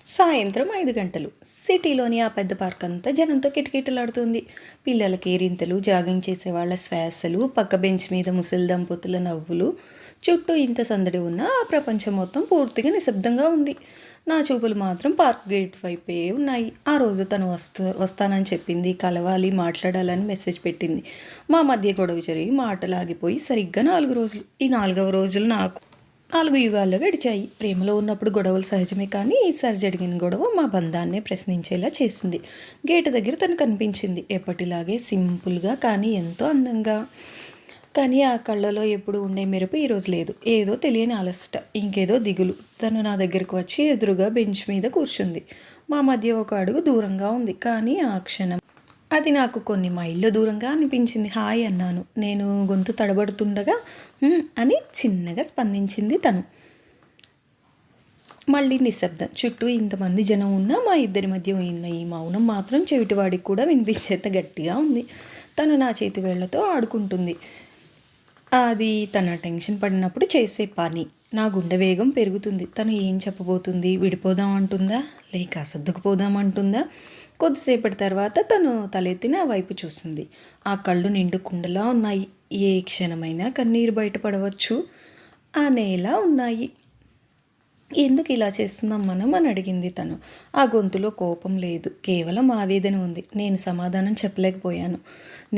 సాయంత్రం 5 గంటలు. సిటీలోని ఆ పెద్ద పార్క్ అంతా జనంతో కిటకిటలాడుతుంది. పిల్లల కేరింతలు, జాగింగ్ చేసేవాళ్ల శ్వాసలు, పక్క బెంచ్ మీద ముసలి దంపతుల నవ్వులు. చుట్టూ ఇంత సందడి ఉన్నా ఆ ప్రపంచం మొత్తం పూర్తిగా నిశ్శబ్దంగా ఉంది. నా చూపులు మాత్రం పార్క్ గేట్ వైపే ఉన్నాయి. ఆ రోజు తను వస్తానని చెప్పింది, కలవాలి, మాట్లాడాలని మెసేజ్ పెట్టింది. మా మధ్య గొడవ జరిగి మాటలు ఆగిపోయి సరిగ్గా 4 రోజులు. ఈ 4వ రోజులు నాకు 4 యుగాల్లో గడిచాయి. ప్రేమలో ఉన్నప్పుడు గొడవలు సహజమే, కానీ ఈసారి జరిగిన గొడవ మా బంధాన్నే ప్రశ్నించేలా చేసింది. గేటు దగ్గర తను కనిపించింది. ఎప్పటిలాగే సింపుల్గా, కానీ ఎంతో అందంగా. కానీ ఆ కళ్ళలో ఎప్పుడు ఉండే మెరుపు ఈరోజు లేదు. ఏదో తెలియని అలసట, ఇంకేదో దిగులు. తను నా దగ్గరకు వచ్చి ఎదురుగా బెంచ్ మీద కూర్చుంది. మా మధ్య ఒక అడుగు దూరంగా ఉంది, కానీ ఆ క్షణం అది నాకు కొన్ని మైళ్ళ దూరంగా అనిపించింది. హాయ్ అన్నాను. నేను గొంతు తడబడుతుండగా అని చిన్నగా స్పందించింది తను. మళ్ళీ నిశ్శబ్దం. చుట్టూ ఇంతమంది జనం ఉన్నా మా ఇద్దరి మధ్య ఉన్న ఈ మౌనం మాత్రం చెవిటివాడికి కూడా వినిపించేంత గట్టిగా ఉంది. తను నా చేతి వేళ్లతో ఆడుకుంటుంది. అది తన టెన్షన్ పడినప్పుడు చేసే పని. నా గుండె వేగం పెరుగుతుంది. తను ఏం చెప్పబోతుంది? విడిపోదామంటుందా, లేక సర్దుకుపోదామంటుందా? కొద్దిసేపటి తర్వాత తను తలెత్తి నా వైపు చూసింది. ఆ కళ్ళు నిండు కుండలా ఉన్నాయి. ఏ క్షణమైనా కన్నీరు బయటపడవచ్చు అనేలా ఉన్నాయి. ఎందుకు ఇలా చేస్తున్నాం మనం అని అడిగింది తను. ఆ గొంతులో కోపం లేదు, కేవలం ఆవేదన ఉంది. నేను సమాధానం చెప్పలేకపోయాను.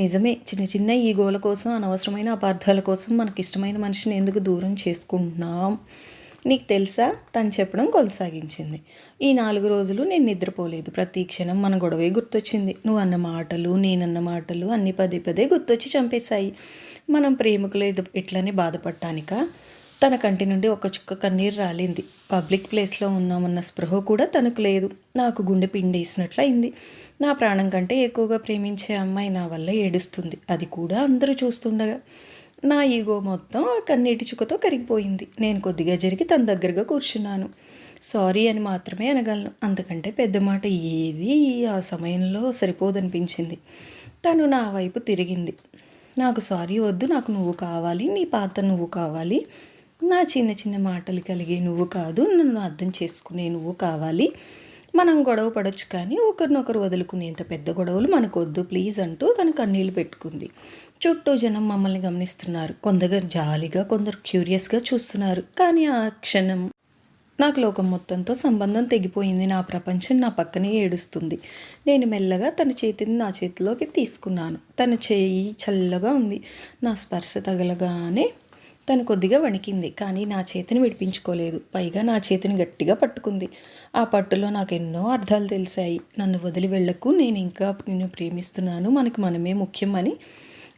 నిజమే, చిన్న చిన్న ఈగోల కోసం, అనవసరమైన అపార్థాల కోసం మనకిష్టమైన మనిషిని ఎందుకు దూరం చేసుకుంటున్నాం? నీకు తెలుసా? తను చెప్పడం కొనసాగించింది. ఈ 4 రోజులు నేను నిద్రపోలేదు. ప్రతి క్షణం మన గొడవే గుర్తొచ్చింది. నువ్వు అన్న మాటలు, నేనన్న మాటలు అన్నీ పదే పదే గుర్తొచ్చి చంపేశాయి. మనం ప్రేమికులు ఇట్లనే బాధపడటానికా? తన కంటి నుండి ఒక చుక్క కన్నీరు రాలింది. పబ్లిక్ ప్లేస్లో ఉన్నామన్న స్పృహ కూడా తనకు లేదు. నాకు గుండె పిండేసినట్లయింది. నా ప్రాణం కంటే ఎక్కువగా ప్రేమించే అమ్మాయి నా వల్ల ఏడుస్తుంది, అది కూడా అందరూ చూస్తుండగా. నా ఈగో మొత్తం ఆ కన్నీటి చుక్కతో కరిగిపోయింది. నేను కొద్దిగా జరిగి తన దగ్గరగా కూర్చున్నాను. సారీ అని మాత్రమే అనగలను. అంతకంటే పెద్ద మాట ఏది ఆ సమయంలో సరిపోదనిపించింది. తను నా వైపు తిరిగింది. నాకు సారీ వద్దు, నాకు నువ్వు కావాలి, నీ పాత్ర నువ్వు కావాలి, నా చిన్న చిన్న మాటలు కలిగే నువ్వు కాదు, నన్ను అర్థం చేసుకునే నువ్వు కావాలి. మనం గొడవ పడవచ్చు, కానీ ఒకరినొకరు వదులుకునేంత పెద్ద గొడవలు మనకొద్దు ప్లీజ్ అంటూ తన కన్నీళ్లు పెట్టుకుంది. చుట్టూ జనం మమ్మల్ని గమనిస్తున్నారు. కొందరు జాలిగా, కొందరు క్యూరియస్గా చూస్తున్నారు. కానీ ఆ క్షణం నాకు లోకం మొత్తంతో సంబంధం తెగిపోయింది. నా ప్రపంచం నా పక్కనే ఏడుస్తుంది. నేను మెల్లగా తన చేతిని నా చేతిలోకి తీసుకున్నాను. తన చేయి చల్లగా ఉంది. నా స్పర్శ తగలగానే తను కొద్దిగా వణికింది, కానీ నా చేతిని విడిపించుకోలేదు. పైగా నా చేతిని గట్టిగా పట్టుకుంది. ఆ పట్టులో నాకు ఎన్నో అర్థాలు తెలిసాయి. నన్ను వదిలి వెళ్ళకు, నేను ఇంకా నిన్ను ప్రేమిస్తున్నాను, మనకు మనమే ముఖ్యం అని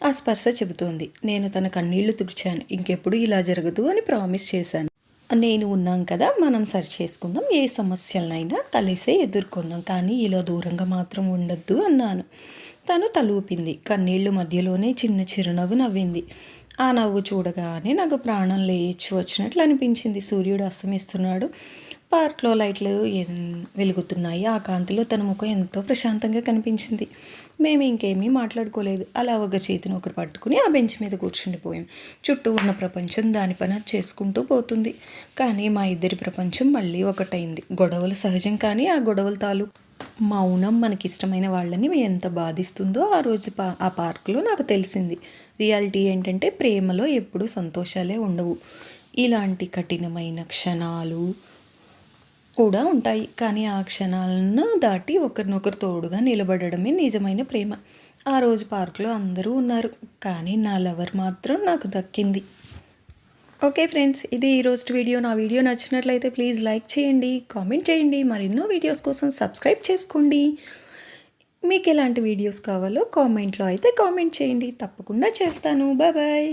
ఆ స్పర్శ చెబుతోంది. నేను తన కన్నీళ్లు తుడిచాను. ఇంకెప్పుడు ఇలా జరగదు అని ప్రామిస్ చేశాను. నేను ఉన్నాం కదా, మనం సరి చేసుకుందాం, ఏ సమస్యలనైనా కలిసే ఎదుర్కొందాం, కానీ ఇలా దూరంగా మాత్రం ఉండొద్దు అన్నాను. తను తలూపింది. కన్నీళ్లు మధ్యలోనే చిన్న చిరునవ్వు నవ్వింది. ఆ నవ్వు చూడగానే నాకు ప్రాణం లేచి వచ్చినట్లు అనిపించింది. సూర్యుడు అస్తమిస్తున్నాడు. పార్క్లో లైట్లు వెలుగుతున్నాయి. ఆ కాంతిలో తన ముఖం ఎంతో ప్రశాంతంగా కనిపించింది. మేము ఇంకేమీ మాట్లాడుకోలేదు. అలా ఒకరి చేతిని ఒకరు పట్టుకుని ఆ బెంచ్ మీద కూర్చుండిపోయాం. చుట్టూ ఉన్న ప్రపంచం దాని పని చేసుకుంటూ పోతుంది. కానీ మా ఇద్దరి ప్రపంచం మళ్ళీ ఒకటైంది. గొడవలు సహజం, కానీ ఆ గొడవల మౌనం మనకిష్టమైన వాళ్ళని ఎంత బాధిస్తుందో ఆ రోజు ఆ పార్కులో నాకు తెలిసింది. రియాలిటీ ఏంటంటే ప్రేమలో ఎప్పుడూ సంతోషాలే ఉండవు. ఇలాంటి కఠినమైన క్షణాలు కూడా ఉంటాయి, కానీ ఆ క్షణాలను దాటి ఒకరినొకరు తోడుగా నిలబడడమే నిజమైన ప్రేమ. ఆ రోజు పార్కులో అందరూ ఉన్నారు, కానీ నా లవర్ మాత్రం నాకు దక్కింది. ఓకే ఫ్రెండ్స్, ఇది ఈరోజు వీడియో. నా వీడియో నచ్చినట్లయితే ప్లీజ్ లైక్ చేయండి, కామెంట్ చేయండి, మరెన్నో వీడియోస్ కోసం సబ్స్క్రైబ్ చేసుకోండి. మీకు ఎలాంటి వీడియోస్ కావాలో కామెంట్లో అయితే కామెంట్ చేయండి, తప్పకుండా చేస్తాను. Bye bye.